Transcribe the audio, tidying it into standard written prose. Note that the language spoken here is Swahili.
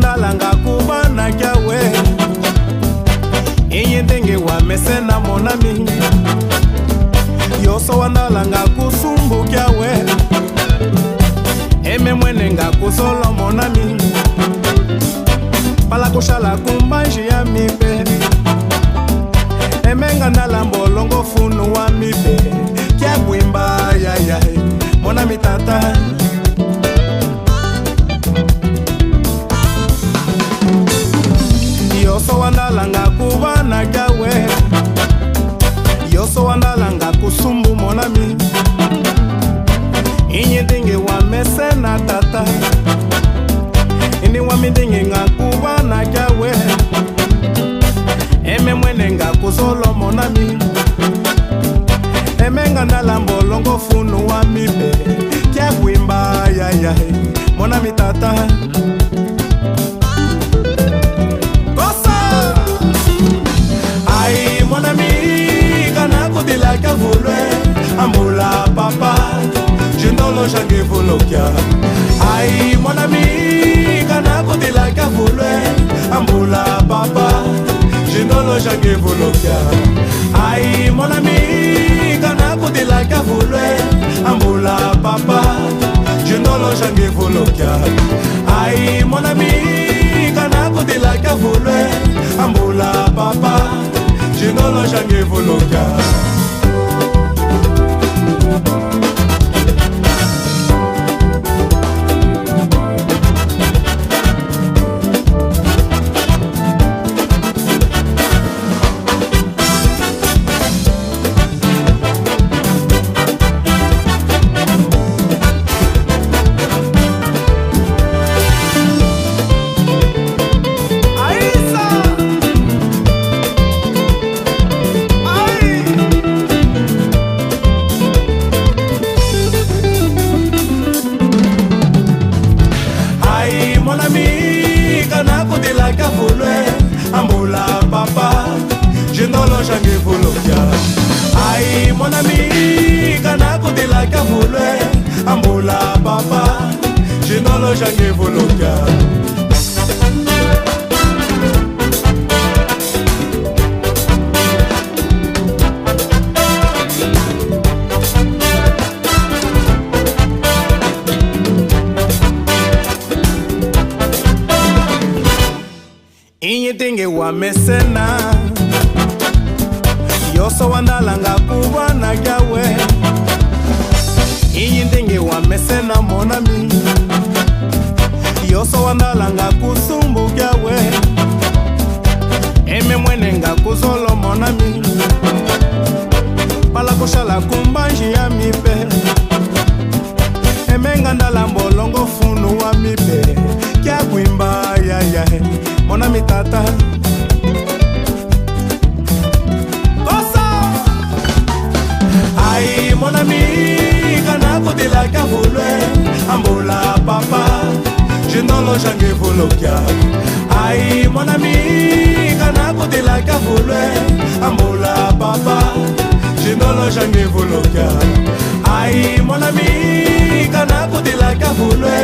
wandalanga kubana kyawe inye ndenge wa mesena monami yoso wandalanga kusumbu kyawe eme mwenenga kusolo monami pala kushala kumbanji ya mipe emenga ndalambo longo funu wa mipe kya kwimba ya monami tata yoso wandalanga kubana kyawe yoso wandalanga kusumbu monami inye ndenge wa mesena tata ini wa mindenge nga kubana kyawe eme mwenenga kusolo monami emenga ndalambo longo funu wa mipe kya kwimba ya monami tata ai monami kana kudila ka volwe ambula papa jindolo jange volokia ai monami kana kudila ka volwe ambula papa jindolo jange volokia ai monami kana kudila ka volwe ambula papa jindolo jange volokia ai monami kana kudila ka volwe ambula papa jindolo jange volokia ai monami kana kudila ka volwe ambula papa jindolo jange volokia inye ndenge wa mesena yoso wandalanga kubana kyawe inye ndenge wa mesena monami yoso wandalanga kusumbu kyawe eme mwenenga kuzolo monami pala kushala kumbanji ya mipe emenga ndalambo longo funu wa mipe kya kwimba ya monami tata ai monami kana kudila ka volwe ambula papa jindolo jange volokia ai monami kana kudila ka volwe ambula papa jindolo jange volokia ai monami kana kudila ka volwe